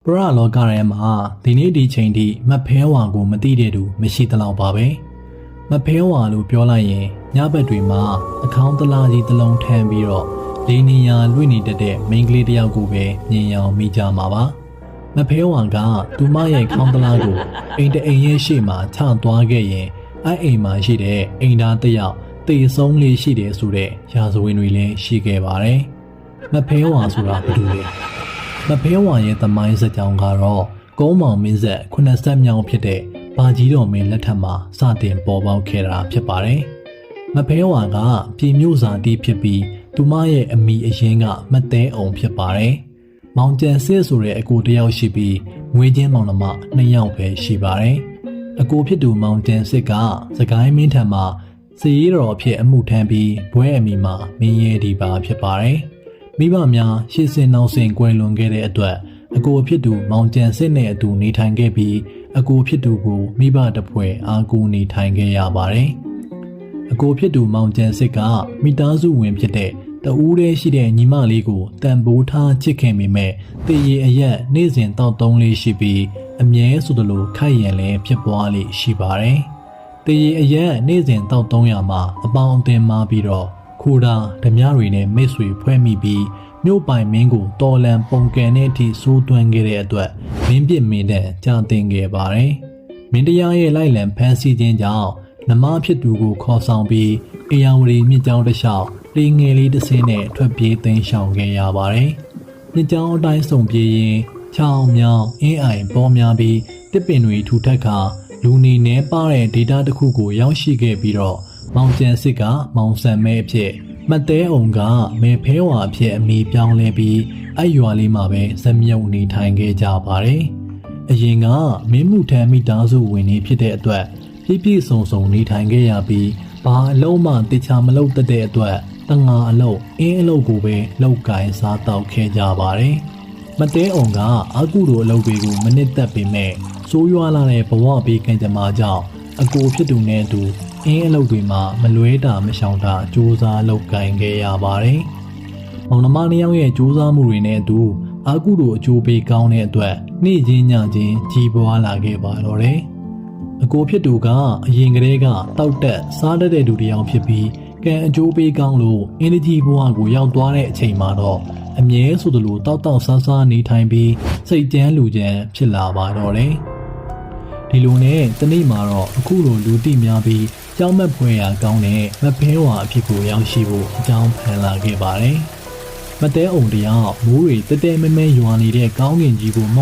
ပရလောကရဲမှာဒီနေ့ဒီချိန်ထိမဖဲဝါကိုမသိတဲ့သူမရှိသလောက်ပါပဲမဖဲဝါလို့ပြောလိုက်ရင်ညဘက်တွေမှာအခေါင်းတလားကြီးတစ်လုံးထမ်းပြီးတော့လေးနေရာလွင့်နေတတ်တဲ့မိန်းကလေးတစ်ယောက်ကိုပဲမြင်ရောင်မိကြမှာပါမဖဲဝါကသူမရဲ့ခေါင်းတလားကိုအိမ်တအိမ်ရဲ့ရှေ့မှာချသွားခဲ့ရင်အဲ့အိမ်မှာရှိတဲ့အိမ်သားတစ်ယောက်တေဆုံးလေးရှိတယ်ဆိုတဲ့ရာဇဝင်တွေလည်းရှိခဲ့ပါတယ်မဖဲဝါဆိုတာဘာလို့လဲမဖဲဝါရဲ့သမိုင်းစကြောင်းကတော့ကုန်းမောင်မင်းဆက်80မြောင်ဖြစ်တဲ့ဘာကြီးတော်မင်းလက်ထက်မှာစတင်ပေါ်ပေါက်ခဲ့တာဖြစ်ပါတယ်။မဖဲဝါကပြည်မြို့စာတီးဖြစ်ပြီးသူမရဲ့အမိအရင်ကမသဲအောင်ဖြစ်ပါတယ်။မောင်ကျန်စစ်ဆိုတဲ့အကိုတစ်ယောက်ရှိပြီးငွေချင်းမောင်နှမ2ယောက်ပဲရှိပါတယ်။အကိုဖြစ်သူမောင်ကျန်စစ်ကစကိုင်းမင်းထံမှာစည်ရတော်အဖြစ်အမှုထမ်းပြီးဘွဲအမိမှာမင်းရဲဒီပါဖြစ်ပါတယ်။မိဘများရှေ့စင်နောက်စင်ကွယ်လွန်ခဲ့တဲ့အတွက်အကိုဖြစ်သူမောင်ကျန်စစ်နဲ့အတူနေထိုင်ခဲ့ပြီးအကိုဖြစ်သူကိုမိဘတပွဲအားကိုးနေထိုင်ခဲ့ရပါတယ်။အကိုဖြစ်သူမောင်ကျန်စစ်ကမိသားစုဝင်ဖြစ်တဲ့တဦးတည်းရှိတဲ့ညီမလေးကိုတန်ဖိုးထားချစ်ခင်ပေမဲ့တည်ရအရက်နေ့စဉ်တောက်သုံးလေးရှိပြီးအမြဲဆိုသလိုခိုက်ရန်လည်းဖြစ်ပွားလေရှိပါတယ်။တည်ရအရက်နေ့စဉ်တောက်သုံးရမှာအပေါင်းအသင်းမှာပြီးတော့ခိုးတာဓမြတွေနဲ့မိတ်ဆွေဖွဲ့မိပြီးမြို့ပိုင်မင်းကိုတော်လန်ပုံကန်တဲ့အထိစိုးသွင်းခဲ့တဲ့အတွက်မင်းပြစ်မင်းတဲ့ကြာတင်ခဲ့ပါတယ်။မင်းတရားရဲ့လိုက်လံဖမ်းဆီးခြင်းကြောင့်နမဖြစ်သူကိုခေါ်ဆောင်ပြီးအေယာဝတီမြစ်ကြောင်းတစ်လျှောက်လေငယ်လေးတစ်စင်းနဲ့ထွက်ပြေးသိမ်းရှောင်ခဲ့ရပါတယ်။မြစ်ကြောင်းအတိုင်းစုံပြေးရင်ချောင်းမြောင်းအင်းအိုင်ပေါ်များပြီးတစ်ပင်တွေထူထပ်ခါလူနေနေပါတဲ့ဒေတာတစ်ခုကိုရောက်ရှိခဲ့ပြီးတော့မောင်ကျန်စစ်ကမောင်ဆန်မဲအဖြစ်မတ်တဲအောင်ကမေဖဲဝါအဖြစ်အမိပြောင်းလဲပြီးအဲ့ရွာလေးမှာပဲဇမြုပ်နေထိုင်ခဲ့ကြပါတယ်။အရင်ကမင်းမှုထမ်းမိသားစုဝင်နေဖြစ်တဲ့အတွက်ပြည့်ပြည့်စုံစုံနေထိုင်ခဲ့ရပြီးဘာအလုံးမှတခြားမလုပ်တတ်တဲ့အတွက်တငါအလုပ်အင်းအလုပ်ကိုပဲလောက်ကင်စားတောက်ခဲ့ကြပါတယ်။မတ်တဲအောင်ကအကုတို့အလုပ်တွေကိုမနစ်သက်ပေမဲ့စိုးရွားလာတဲ့ဘဝဘေးကံကြမ္မာကြောင့်အကိုဖြစ်သူနဲ့သူအင်းအလုပ်တွေမှာမလွဲတာမရှောင်တာစူးစမ်းလုပ်ကိုင်ခဲ့ရပါတယ်။မောင်နှမနှစ်ယောက်ရဲ့စူးစမ်းမှုတွေနဲ့အတူအာကုတို့အကျိုးပေးကောင်းတဲ့အတွက်နေ့ချင်းညချင်းကြီးပွားလာခဲ့ပါတော့တယ်။အကိုဖြစ်သူကအရင်ကတည်းကတောက်တက်စားတတ်တဲ့လူတစ်ယောက်ဖြစ်ပြီးကံအကျိုးပေးကောင်းလို့အင်းကြီးဘဝကိုရောက်သွားတဲ့အချိန်မှာတော့အမြဲဆိုသလိုတောက်တောက်ဆားဆားနေထိုင်ပြီးစိတ်ကြမ်းလူကြမ်းဖြစ်လာပါတော့တယ်။ဒီလိုနဲ့တနေ့မှာတော့အခုလိုလူတိများပြီးကြောင်းမက်ဖွယ်ရာကောင်းတဲ့မဖဲဝါအဖြစ်ကိုရောက်ရှိဖို့အကြောင်းဖန်လာခဲ့ပါတယ်။မတဲအုံတယောက်မိုးတွေတဲတဲမဲမဲရွာနေတဲ့ကောင်းကင်ကြီးကိုမော